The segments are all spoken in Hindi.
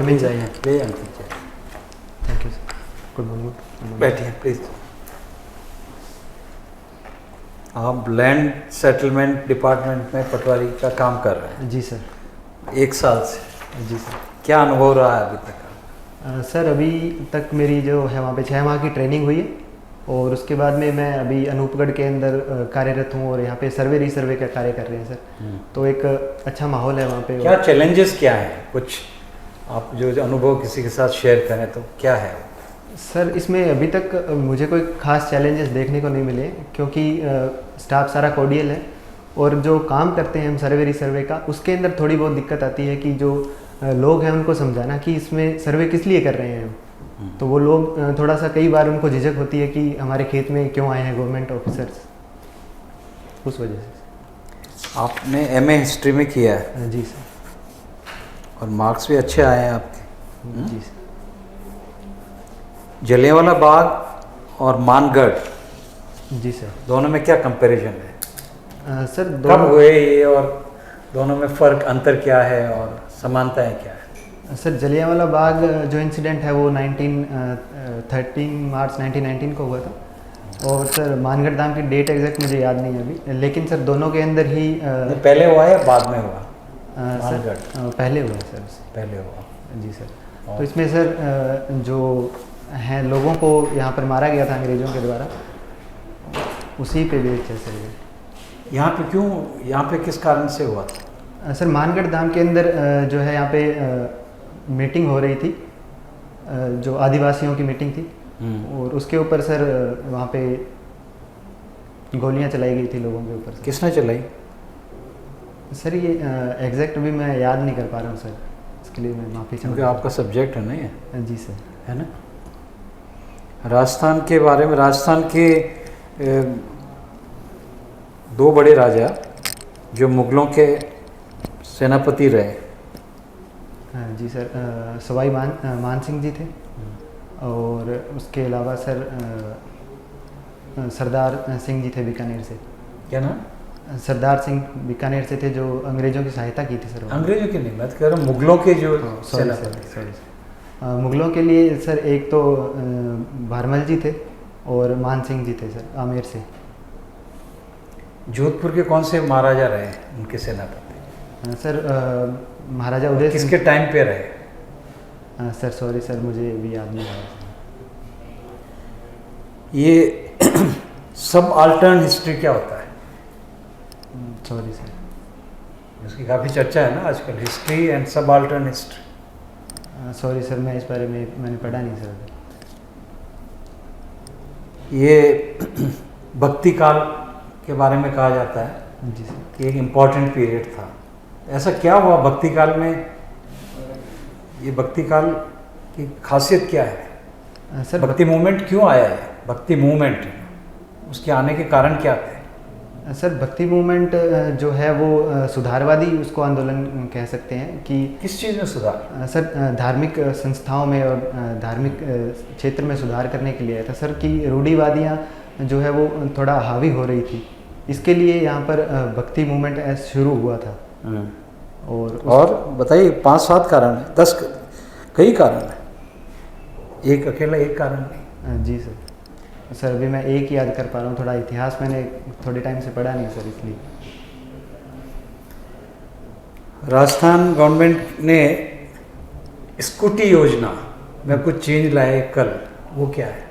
मिल जाएंगे। ले Ankit ji, thank you sir. Good morning. बैठिए प्लीज। आप लैंड सेटलमेंट डिपार्टमेंट में पटवारी का काम कर रहे हैं जी सर। 1 साल से। जी सर। क्या अनुभव रहा है अभी तक का? सर अभी तक मेरी जो है वहाँ पे 6 माह की ट्रेनिंग हुई है और उसके बाद में मैं अभी अनूपगढ़ के अंदर कार्यरत हूँ और यहाँ पे सर्वे रीसर्वे का कार्य कर रहे हैं सर। तो एक अच्छा माहौल है वहाँ पे। क्या चैलेंजेस क्या हैं, कुछ आप जो अनुभव किसी के साथ शेयर करें तो क्या है? सर इसमें अभी तक मुझे कोई ख़ास चैलेंजेस देखने को नहीं मिले क्योंकि स्टाफ सारा कोडियल है और जो काम करते हैं हम सर्वे रीसर्वे का उसके अंदर थोड़ी बहुत दिक्कत आती है कि जो लोग हैं उनको समझाना कि इसमें सर्वे किस लिए कर रहे हैं हम। तो वो लोग थोड़ा सा कई बार उनको झिझक होती है कि हमारे खेत में क्यों आए हैं गवर्नमेंट ऑफिसर्स, उस वजह से। आपने एमए हिस्ट्री में किया है? जी सर। और मार्क्स भी अच्छे आए हैं आपके। जी सर। जलियांवाला बाग और मानगढ़ जी सर। दोनों में क्या कंपैरिजन है? सर कब दोनों हुए ये और दोनों में फ़र्क अंतर क्या है और समानताएं क्या है? सर जलियांवाला बाग जो इंसिडेंट है वो 13 मार्च 1919 को हुआ था और सर मानगढ़ धाम की डेट एग्जैक्ट मुझे याद नहीं है अभी, लेकिन सर दोनों के अंदर ही पहले हुआ या बाद में हुआ? सर पहले हुआ सर। पहले हुआ। जी सर। तो इसमें सर जो हैं लोगों को यहाँ पर मारा गया था अंग्रेज़ों के द्वारा, उसी पे बेस्ड है सर ये। यहाँ पे क्यों, यहाँ पे किस कारण से हुआ था? सर मानगढ़ धाम के अंदर जो है यहाँ पे मीटिंग हो रही थी, जो आदिवासियों की मीटिंग थी और उसके ऊपर सर वहाँ पे गोलियाँ चलाई गई थी लोगों के ऊपर। किसने चलाई? सर ये एग्जैक्ट अभी मैं याद नहीं कर पा रहा हूँ सर, इसके लिए मैं माफ़ी क्योंकि चाहूँगा। आपका सब्जेक्ट है नहीं है? जी सर। है ना। राजस्थान के बारे में, राजस्थान के 2 बड़े राजा जो मुगलों के सेनापति रहे। जी सर, सवाई मान सिंह जी थे और उसके अलावा सर सरदार सिंह जी थे बीकानेर से। क्या नाम? सरदार सिंह बीकानेर से थे जो अंग्रेज़ों की सहायता की थी सर। अंग्रेजों की नहीं, मैं तो कह रहा हूँ मुगलों के जो सॉरी सर। मुगलों के लिए सर एक तो भारमल जी थे और मान सिंह जी थे सर आमेर से। जोधपुर के कौन से महाराजा रहे उनके सेनापति? सर महाराजा उदय किसके टाइम पे रहे? सर सॉरी सर मुझे भी याद नहीं आ रहा। ये सब अल्टर्न हिस्ट्री क्या होता है? Sorry sir. इसकी काफ़ी चर्चा है ना आजकल, हिस्ट्री एंड सब अल्टर्न हिस्ट्री। सॉरी सर मैं इस बारे में मैंने पढ़ा नहीं सर। ये भक्ति काल के बारे में कहा जाता है जी सर कि एक इम्पॉर्टेंट पीरियड था। ऐसा क्या हुआ भक्ति काल में? ये भक्ति काल की खासियत क्या है? सर भक्ति मूवमेंट क्यों आया है? भक्ति मूवमेंट उसके आने के कारण क्या थे? सर भक्ति मूवमेंट जो है वो सुधारवादी उसको आंदोलन कह सकते हैं कि किस चीज़ में सुधार? सर धार्मिक संस्थाओं में और धार्मिक क्षेत्र में सुधार करने के लिए आया था सर कि रूढ़िवादियाँ जो है वो थोड़ा हावी हो रही थी, इसके लिए यहाँ पर भक्ति मूवमेंट शुरू हुआ था। और बताइए 5-7 कारण है, 10 कई कारण है, एक अकेला एक कारण नहीं। जी सर। सर अभी मैं एक ही याद कर पा रहा हूँ, थोड़ा इतिहास मैंने थोड़े टाइम से पढ़ा नहीं सर इसलिए। राजस्थान गवर्नमेंट ने स्कूटी योजना में कुछ चेंज लाए कल, वो क्या है?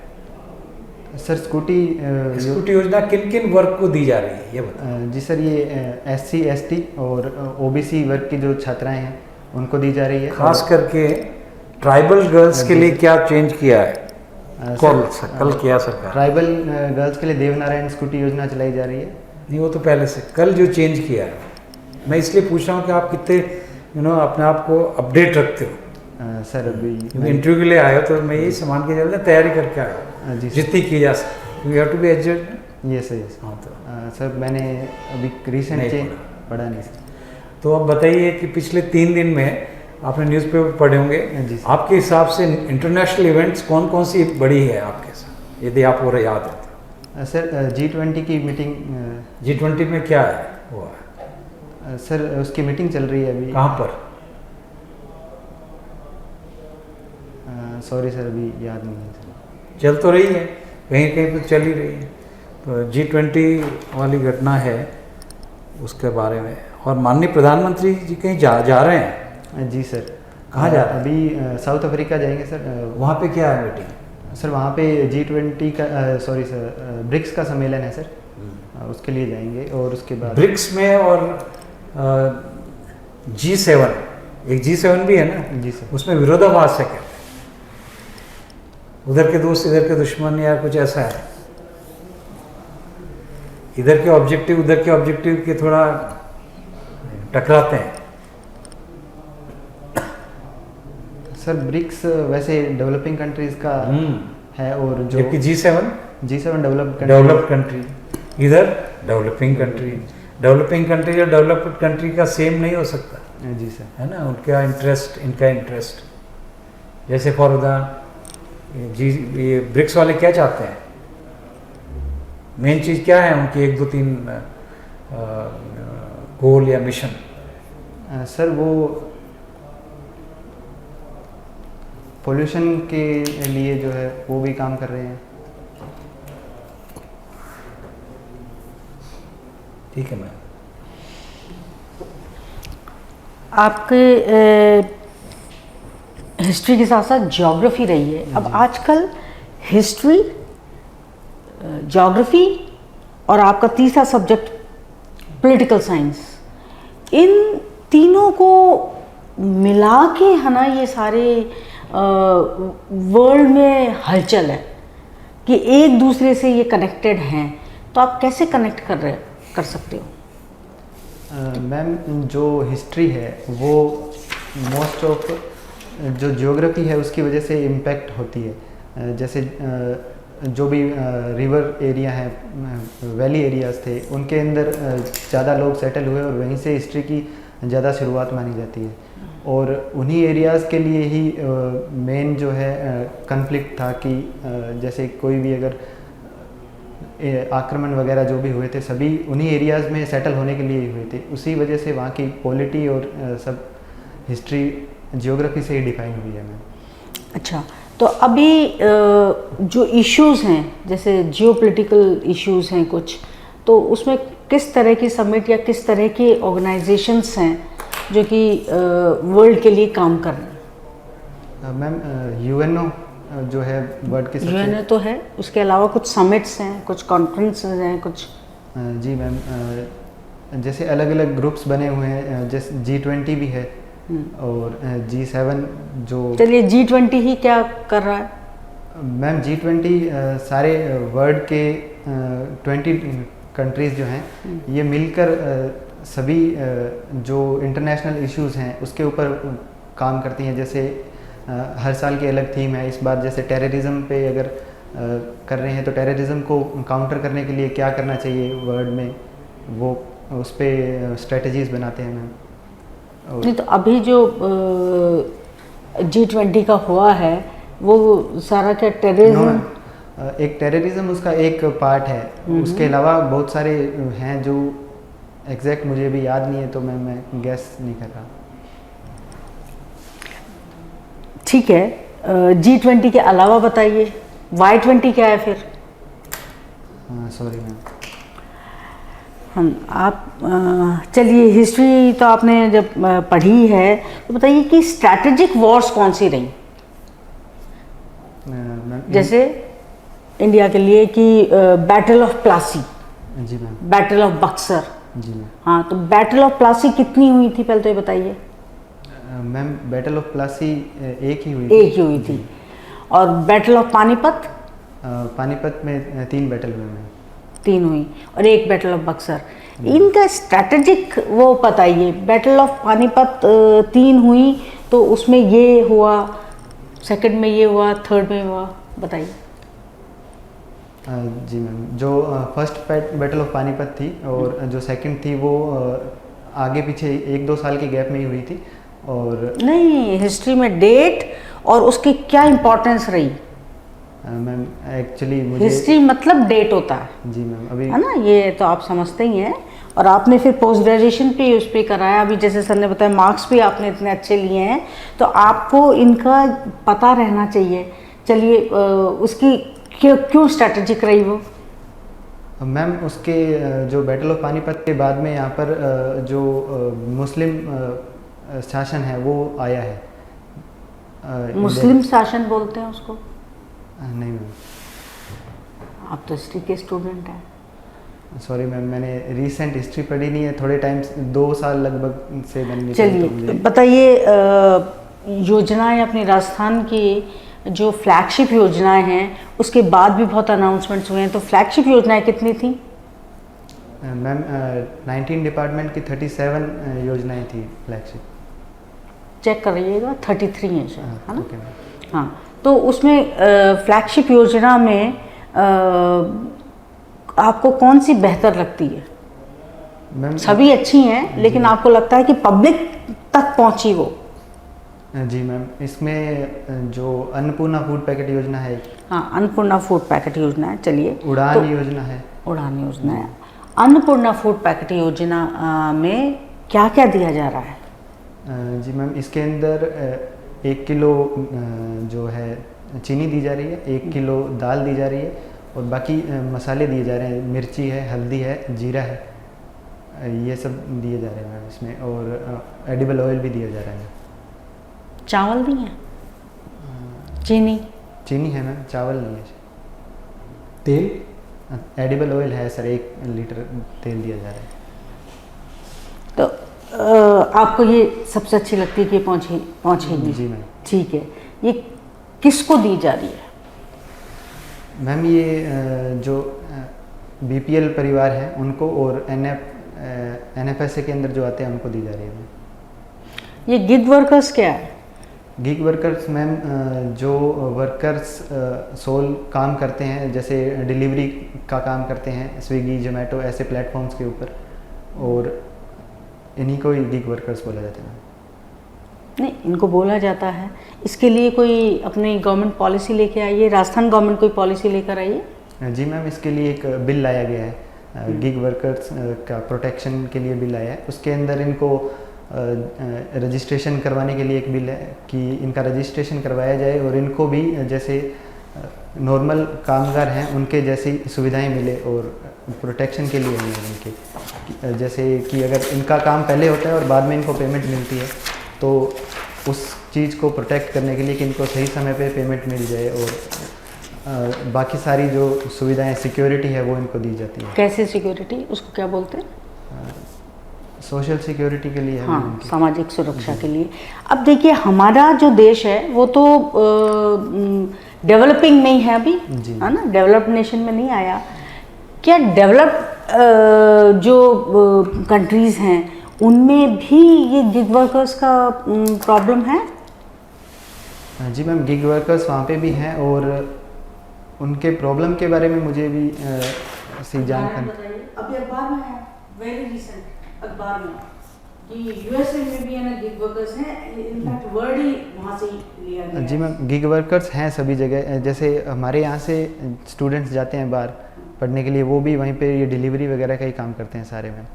सर स्कूटी योजना किन किन वर्ग को दी जा रही है ये बताएं। जी सर ये SC ST और OBC वर्ग की जो छात्राएं हैं उनको दी जा रही है। खास करके ट्राइबल गर्ल्स के लिए क्या चेंज किया है? कल किया सरकार। ट्राइबल गर्ल्स के लिए देवनारायण स्कूटी योजना चलाई जा रही है। नहीं वो तो पहले से, कल जो चेंज किया है, मैं इसलिए पूछ रहा हूँ कि आप कितने अपने आप को अपडेट रखते हो? सर अभी इंटरव्यू के लिए आए हो तो मैं यही सामान के चलते तैयारी करके आया हूँ जी जितनी की जा सके। You have to be educated. ये सही है। हाँ तो सर मैंने अभी रिसेंट नहीं चेंज पढ़ा नहीं सर। तो अब बताइए कि पिछले 3 दिन में आपने न्यूज़पेपर पढ़े होंगे, आपके हिसाब से इंटरनेशनल इवेंट्स कौन कौन सी बड़ी है आपके साथ, यदि आप वो याद है? सर G20 की मीटिंग। G20 में क्या है हुआ? सर उसकी मीटिंग चल रही है अभी। कहाँ पर? सॉरी सर, अभी याद नहीं है सर। चल तो रही है, कहीं कहीं पर चल ही रही है। तो G20 वाली घटना है उसके बारे में। और माननीय प्रधानमंत्री जी कहीं जा रहे हैं? जी सर। कहाँ जा रहे हैं? अभी साउथ अफ्रीका जाएंगे सर। वहाँ पे क्या है मीटिंग? सर वहाँ पे G20 का सॉरी सर, ब्रिक्स का सम्मेलन है सर, उसके लिए जाएंगे। और उसके बाद ब्रिक्स में और G7, एक G7 भी है ना? जी सर। उसमें विरोधाभास है क्या? उधर के दोस्त इधर के दुश्मन या कुछ ऐसा है? इधर के ऑब्जेक्टिव उधर के ऑब्जेक्टिव के थोड़ा टकराते हैं। सर ब्रिक्स वैसे डेवलपिंग कंट्रीज का है, और जो जबकि G7 डेवलप कंट्री, इधर डेवलपिंग कंट्री। डेवलपिंग कंट्री और डेवलप्ड कंट्री का सेम नहीं हो सकता। जी सर। है ना, उनका इंटरेस्ट इनका इंटरेस्ट। जैसे फॉर उदाहरण ये ब्रिक्स वाले क्या चाहते हैं? मेन चीज़ क्या है उनकी? 1 2 3 गोल या मिशन? सर वो पोल्यूशन के लिए जो है वो भी काम कर रहे हैं। ठीक है मैम। आपके हिस्ट्री के साथ साथ ज्योग्राफी रही है। अब आजकल हिस्ट्री, ज्योग्राफी और आपका तीसरा सब्जेक्ट पॉलिटिकल साइंस, इन तीनों को मिला के है ना ये सारे वर्ल्ड में हलचल है कि एक दूसरे से ये कनेक्टेड हैं। तो आप कैसे कनेक्ट कर सकते हो? मैम जो हिस्ट्री है वो मोस्ट ऑफ जो ज्योग्राफी है उसकी वजह से इम्पैक्ट होती है। जैसे जो भी रिवर एरिया है, वैली एरियाज थे, उनके अंदर ज़्यादा लोग सेटल हुए और वहीं से हिस्ट्री की ज़्यादा शुरुआत मानी जाती है। और उन्हीं एरियाज़ के लिए ही मेन जो है कन्फ्लिक्ट था कि जैसे कोई भी अगर आक्रमण वगैरह जो भी हुए थे सभी उन्हीं एरियाज़ में सेटल होने के लिए ही हुए थे। उसी वजह से वहाँ की पॉलिटी और सब हिस्ट्री जियोग्राफी से ही डिफाइन हुई है मैम। अच्छा, तो अभी जो इश्यूज़ हैं जैसे जियोपॉलिटिकल इश्यूज़ हैं कुछ, तो उसमें किस तरह की समिट या किस तरह के ऑर्गेनाइजेशंस हैं जो कि वर्ल्ड के लिए काम कर रहे हैं? मैम यूएनओ जो है वर्ल्ड के यूएनओ तो है, उसके अलावा कुछ समिट्स हैं, कुछ कॉन्फ्रेंसेस हैं, कुछ जी मैम, जैसे अलग अलग ग्रुप्स बने हुए हैं, जैसे G20 भी है और G7 जो। चलिए G20 ही क्या कर रहा है? मैम G20 सारे वर्ल्ड के 20 कंट्रीज़ जो हैं ये मिलकर सभी जो इंटरनेशनल इश्यूज़ हैं उसके ऊपर काम करती हैं। जैसे हर साल की अलग थीम है। इस बार जैसे टेररिज्म पे अगर कर रहे हैं तो टेररिज्म को काउंटर करने के लिए क्या करना चाहिए वर्ल्ड में, वो उस पर स्ट्रेटजीज बनाते हैं मैम। नहीं तो अभी जो G20 का हुआ है वो सारा क्या टेररिज्म? एक टेररिज्म उसका एक पार्ट है, उसके अलावा बहुत सारे हैं जो एग्जैक्ट मुझे भी याद नहीं है, तो मैं गैस नहीं कर रहा। ठीक है, G20 के अलावा बताइए Y20 क्या है फिर? Sorry ma'am. हम आप चलिए, हिस्ट्री तो आपने जब पढ़ी है तो बताइए कि स्ट्रैटेजिक वॉर्स कौन सी रही जैसे इंडिया के लिए कि बैटल ऑफ प्लासी, जी मैम, बैटल ऑफ बक्सर, जी मैम। हाँ, तो बैटल ऑफ प्लासी कितनी हुई थी पहले तो ये बताइए। मैम बैटल ऑफ प्लासी एक ही हुई एक ही हुई थी। और बैटल ऑफ पानीपत? पानीपत में 3 बैटल हुए मैम। 3 हुई और एक बैटल ऑफ बक्सर। इनका स्ट्रैटेजिक वो बताइए। बैटल ऑफ पानीपत 3 हुई तो उसमें ये हुआ, सेकंड में ये हुआ, थर्ड में हुआ, बताइए। जी मैम, जो फर्स्ट बैटल ऑफ पानीपत थी और जो सेकंड थी वो आगे पीछे 1-2 साल के गैप में ही हुई थी। और नहीं, हिस्ट्री में डेट और उसकी क्या इम्पोर्टेंस रही? मैम एक्चुअली मुझे हिस्ट्री मतलब डेट होता है, जी मैम, अभी है ना, ये तो आप समझते ही हैं। और आपने फिर पोस्ट ग्रेजुएशन पे उस पर कराया, अभी जैसे सर ने बताया मार्क्स भी आपने इतने अच्छे लिए हैं, तो आपको इनका पता रहना चाहिए। चलिए उसकी क्यों स्ट्रैटेजिक रही वो? मैम उसके जो बैटल ऑफ पानीपत के बाद में यहाँ पर जो मुस्लिम शासन है वो आया है। मुस्लिम शासन बोलते हैं उसको? नहीं मैम, आप तो हिस्ट्री के स्टूडेंट हैं। सॉरी मैम, मैंने रिसेंट हिस्ट्री पढ़ी नहीं है, थोड़े टाइम 2 साल लगभग से मैंने। चलिए बताइए, योजनाएं अपनी राजस्थान की जो फ्लैगशिप योजनाएं हैं उसके बाद भी बहुत अनाउंसमेंट्स हुए हैं, तो फ्लैगशिप योजनाएं कितनी थी? मैम 19 डिपार्टमेंट की 37 योजनाएं थी फ्लैगशिप। चेक करिएगा, 33 है शायद, है ना? Okay ma'am. हाँ, तो उसमें फ्लैगशिप योजना में आपको कौन सी बेहतर लगती है? मैम सभी अच्छी हैं, लेकिन आपको लगता है कि पब्लिक तक पहुंची वो? जी मैम, इसमें जो अन्नपूर्णा फूड पैकेट योजना है, हाँ, अन्नपूर्णा फूड पैकेट योजना है। चलिए, उड़ान योजना है। उड़ान योजना है। अन्नपूर्णा फूड पैकेट योजना में क्या क्या दिया जा रहा है? जी मैम, इसके अंदर 1 किलो जो है चीनी दी जा रही है, 1 किलो दाल दी जा रही है, और बाकी मसाले दिए जा रहे हैं, मिर्ची है, हल्दी है, जीरा है, ये सब दिए जा रहे हैं मैम इसमें, और एडिबल ऑयल भी दिया जा रहा है। चावल नहीं है? चीनी? चीनी है मैम, चावल नहीं है। तेल? एडिबल ऑयल है सर, 1 लीटर तेल दिया जा रहा है। तो आपको ये सबसे अच्छी लगती है कि पहुँचेगी? जी मैम। ठीक है, ये किसको दी जा रही है? मैम ये जो BPL परिवार है उनको, और NFSA के अंदर जो आते हैं उनको दी जा रही है मैम। ये गिग वर्कर्स क्या है? गिग वर्कर्स मैम जो वर्कर्स सोल काम करते हैं, जैसे डिलीवरी का काम करते हैं स्विगी, जोमेटो ऐसे प्लेटफॉर्म्स के ऊपर, और इन्हीं को ही गिग वर्कर्स बोला जाता है। नहीं, इनको बोला जाता है, इसके लिए कोई अपनी गवर्नमेंट पॉलिसी लेके आई है? राजस्थान गवर्नमेंट कोई पॉलिसी लेकर आई है? जी मैम, इसके लिए एक बिल लाया गया है, गिग वर्कर्स का प्रोटेक्शन के लिए बिल आया है। उसके अंदर इनको रजिस्ट्रेशन करवाने के लिए एक बिल है कि इनका रजिस्ट्रेशन करवाया जाए, और इनको भी जैसे नॉर्मल कामगार हैं उनके जैसी सुविधाएं मिले, और प्रोटेक्शन के लिए है इनके, जैसे कि अगर इनका काम पहले होता है और बाद में इनको पेमेंट मिलती है, तो उस चीज़ को प्रोटेक्ट करने के लिए कि इनको सही समय पे पेमेंट मिल जाए, और बाकी सारी जो सुविधाएं, सिक्योरिटी है वो इनको दी जाती है। कैसे सिक्योरिटी, उसको क्या बोलते हैं? सोशल सिक्योरिटी के लिए है। हाँ, सामाजिक सुरक्षा के लिए। अब देखिए, हमारा जो देश है वो तो डेवलपिंग में ही है अभी, है ना, डेवलप्ड नेशन में नहीं आया। क्या डेवलप्ड जो कंट्रीज़ हैं उनमें भी ये गिग वर्कर्स का प्रॉब्लम है? जी मैम, गिग वर्कर्स वहाँ पे भी हैं, और उनके प्रॉब्लम के बारे में मुझे भी सी जानकारी। अभी अखबार में है, वेरी रिसेंट अखबार में, कि यूएसए में भी है ना गिग वर्कर्स हैं, इनफैक्ट वर्ड ही वहाँ से ही लिया गया। जी मैम, गिग वर्कर्स हैं सभी जगह, जैसे हमारे यहाँ से स्टूडेंट्स जाते हैं बाहर पढ़ने के लिए, वो भी वहीं पे ये डिलीवरी वगैरह का ही काम करते हैं सारे में।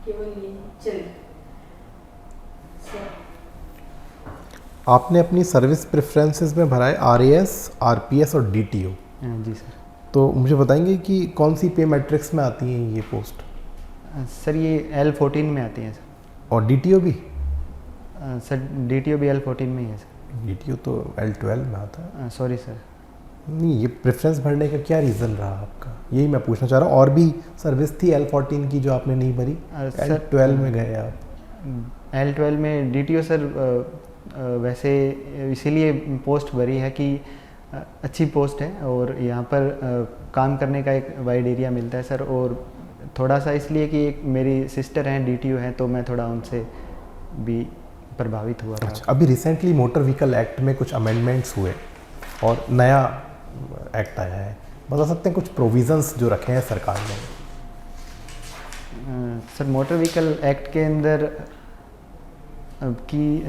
केवल ये चलिए, आपने अपनी सर्विस प्रेफरेंसेस में भरा है RAS, RPS और DTO। जी सर। तो मुझे बताएंगे कि कौन सी पे मैट्रिक्स में आती हैं ये पोस्ट? सर ये L14 में आती हैं सर। और DTO भी? सर DTO भी L14 में ही है सर। DTO तो L12 में आता है। Sorry sir. नहीं, ये प्रेफरेंस भरने का क्या रीज़न रहा आपका, यही मैं पूछना चाह रहा हूँ। और भी सर्विस थी L14 की जो आपने नहीं भरी, L12 में गए आप। L12 में DTO सर वैसे इसीलिए पोस्ट भरी है कि अच्छी पोस्ट है, और यहाँ पर काम करने का एक वाइड एरिया मिलता है सर, और थोड़ा सा इसलिए कि एक मेरी सिस्टर हैं DTO हैं, तो मैं थोड़ा उनसे भी प्रभावित हुआ था। अच्छा, अभी रिसेंटली मोटर व्हीकल एक्ट में कुछ अमेंडमेंट्स हुए और नया एक्ट आया है, बता सकते हैं कुछ प्रोविजंस जो रखे हैं सरकार ने? सर मोटर व्हीकल एक्ट के अंदर की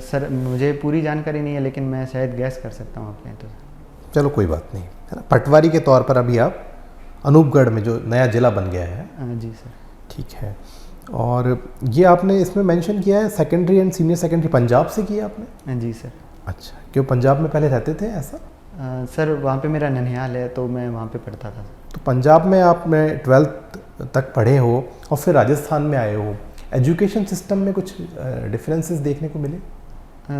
सर मुझे पूरी जानकारी नहीं है, लेकिन मैं शायद गैस कर सकता हूँ अपने तो। चलो कोई बात नहीं, है ना। पटवारी के तौर पर अभी आप अनूपगढ़ में जो नया जिला बन गया है। जी सर। ठीक है। और ये आपने इसमें मेंशन किया है secondary and senior secondary Punjab से किया आपने? जी सर। अच्छा, क्यों पंजाब में पहले रहते थे ऐसा? सर वहाँ पे मेरा ननिहाल है तो मैं वहाँ पे पढ़ता था। तो पंजाब में आपने 12th तक पढ़े हो और फिर राजस्थान में आए हो, एजुकेशन सिस्टम में कुछ डिफरेंसेस देखने को मिले?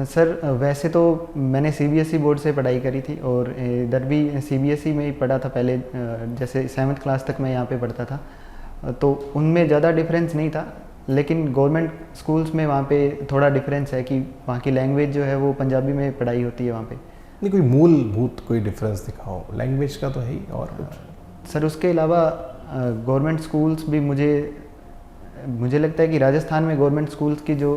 सर वैसे तो मैंने CBSE बोर्ड से पढ़ाई करी थी और इधर भी CBSE में ही पढ़ा था पहले, जैसे 7th क्लास तक मैं यहाँ पे पढ़ता था, तो उनमें ज़्यादा डिफरेंस नहीं था। लेकिन गवर्नमेंट स्कूल्स में वहाँ पे थोड़ा डिफरेंस है कि वहाँ की लैंग्वेज जो है वो पंजाबी में पढ़ाई होती है वहाँ पे। नहीं, कोई मूलभूत कोई डिफरेंस दिखाओ, लैंग्वेज का तो है ही, और कुछ? सर उसके अलावा गवर्नमेंट स्कूल्स भी मुझे लगता है कि राजस्थान में गवर्नमेंट स्कूल्स की जो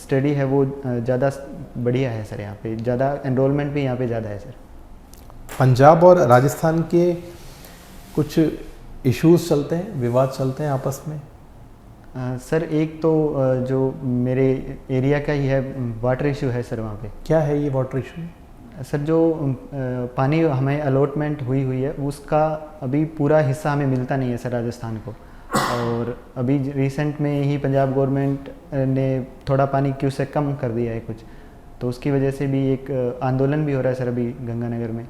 स्टडी है वो ज़्यादा बढ़िया है सर। यहाँ पे ज़्यादा एनरोलमेंट भी यहाँ पे ज़्यादा है सर। पंजाब और राजस्थान के कुछ इश्यूज चलते हैं, विवाद चलते हैं आपस में? सर एक तो जो मेरे एरिया का ही है, वाटर इशू है सर वहाँ पे। क्या है ये वाटर इशू? सर जो पानी हमें अलॉटमेंट हुई है उसका अभी पूरा हिस्सा हमें मिलता नहीं है सर राजस्थान को। और अभी रिसेंट में ही पंजाब गवर्नमेंट ने थोड़ा पानी क्यों से कम कर दिया है कुछ, तो उसकी वजह से भी एक आंदोलन भी हो रहा है सर अभी गंगानगर में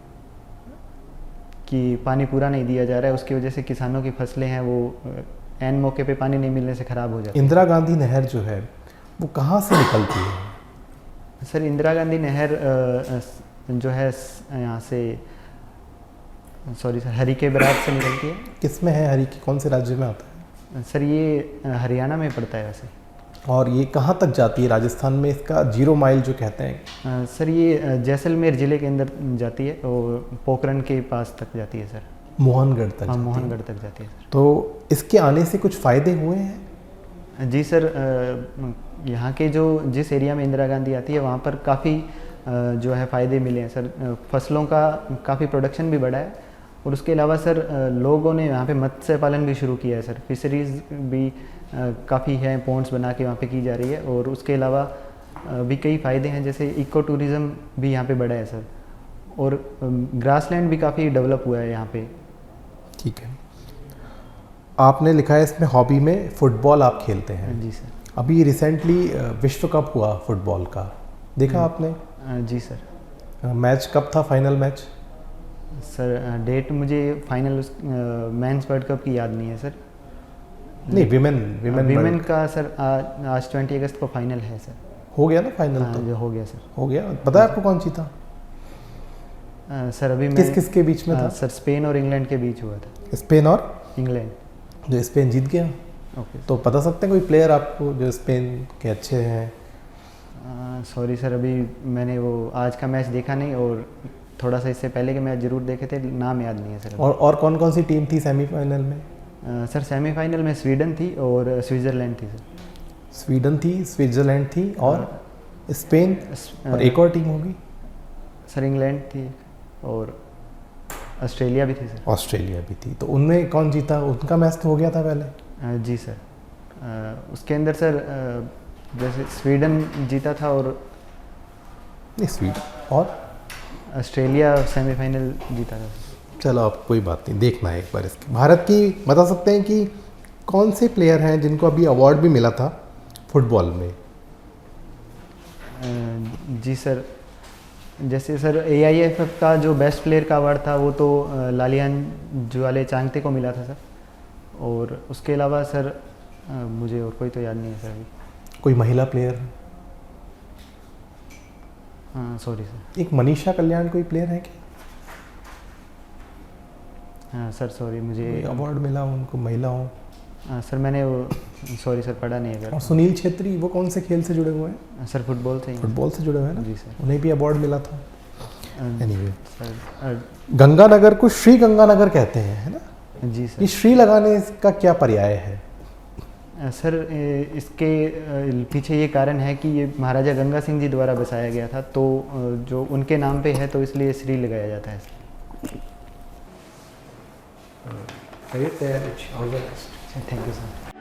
कि पानी पूरा नहीं दिया जा रहा है। उसकी वजह से किसानों की फसलें हैं वो एन मौके पे पानी नहीं मिलने से ख़राब हो जाती है। इंदिरा गांधी नहर जो है वो कहाँ से निकलती है? सर इंदिरा गांधी नहर जो है यहाँ से, सॉरी सर, हरीके बराज से निकलती है। किस में है हरीके, कौन से राज्य में आता है? सर ये हरियाणा में पड़ता है वैसे। और ये कहाँ तक जाती है राजस्थान में? इसका 0 माइल जो कहते हैं। सर ये जैसलमेर ज़िले के अंदर जाती है और पोखरण के पास तक जाती है सर। मोहनगढ़ तक? हाँ, मोहनगढ़ तक जाती है सर। तो इसके आने से कुछ फ़ायदे हुए हैं? जी सर, यहाँ के जिस एरिया में इंदिरा गांधी आती है वहाँ पर काफ़ी जो है फ़ायदे मिले हैं सर। फसलों का काफ़ी प्रोडक्शन भी बढ़ा है और उसके अलावा सर लोगों ने यहाँ पे मत्स्य पालन भी शुरू किया है सर। फिशरीज़ भी काफ़ी हैं, पॉन्ड्स बना के वहाँ पे की जा रही है। और उसके अलावा भी कई फ़ायदे हैं, जैसे इको टूरिज़म भी यहाँ पे बढ़ा है सर। और ग्रासलैंड भी काफ़ी डेवलप हुआ है यहाँ पे। ठीक है। आपने लिखा है इसमें हॉबी में फुटबॉल आप खेलते हैं। जी सर। अभी रिसेंटली विश्व कप हुआ फुटबॉल का, देखा आपने? जी सर। मैच कब था, फाइनल मैच? सर डेट मुझे फाइनल मेंस वर्ल्ड कप की याद नहीं है सर। नहीं, विमेन का सर आज 20 अगस्त को फाइनल है सर। हो गया ना फाइनल? हाँ, तो जो हो गया सर। हो गया। पता है आपको कौन जीता? सर अभी किस के बीच में था? सर स्पेन और इंग्लैंड के बीच हुआ था। स्पेन और इंग्लैंड। जो स्पेन जीत गया। ओके। तो बता सकते हैं कोई प्लेयर आपको जो स्पेन के अच्छे हैं? सॉरी सर, अभी मैंने वो आज का मैच देखा नहीं और थोड़ा सा इससे पहले के मैच जरूर देखे थे, नाम याद नहीं है सर। और कौन कौन सी टीम थी सेमीफाइनल में? सर सेमीफाइनल में स्वीडन थी और स्विट्ज़रलैंड थी सर। स्वीडन थी, स्विट्ज़रलैंड थी और स्पेन, और एक और टीम होगी सर। इंग्लैंड थी और ऑस्ट्रेलिया भी थी सर। ऑस्ट्रेलिया भी थी। तो उनमें कौन जीता? उनका मैच तो हो गया था पहले। जी सर। उसके अंदर सर जैसे स्वीडन जीता था और नहीं, स्वीडन और ऑस्ट्रेलिया सेमीफाइनल जीता था। चलो अब कोई बात नहीं, देखना है एक बार इसके। भारत की बता सकते हैं कि कौन से प्लेयर हैं जिनको अभी अवार्ड भी मिला था फुटबॉल में? जी सर, जैसे सर AIFF का जो बेस्ट प्लेयर का अवार्ड था वो तो लालियान जुआले चांगते को मिला था सर। और उसके अलावा सर मुझे और कोई तो याद नहीं है सर अभी। कोई महिला प्लेयर? हाँ सॉरी सर। एक मनीषा कल्याण कोई प्लेयर है क्या? हाँ सर सॉरी, मुझे अवार्ड मिला उनको, महिला हो? सर मैंने वो सॉरी सर पढ़ा नहीं है। और सुनील छेत्री वो कौन से खेल से जुड़े हुए हैं? सर फुटबॉल से ही। फुटबॉल से जुड़े हुए हैं ना? जी सर। उन्हें भी अवार्ड मिला था। एनीवे, सर गंगानगर को श्री गंगानगर कहते हैं, है ना? जी सर। ये श्री लगाने का क्या पर्याय है? सर इसके पीछे ये कारण है कि ये महाराजा गंगा सिंह जी द्वारा बसाया गया था, तो जो उनके नाम पे है तो इसलिए श्री लगाया जाता है। Thank you sir.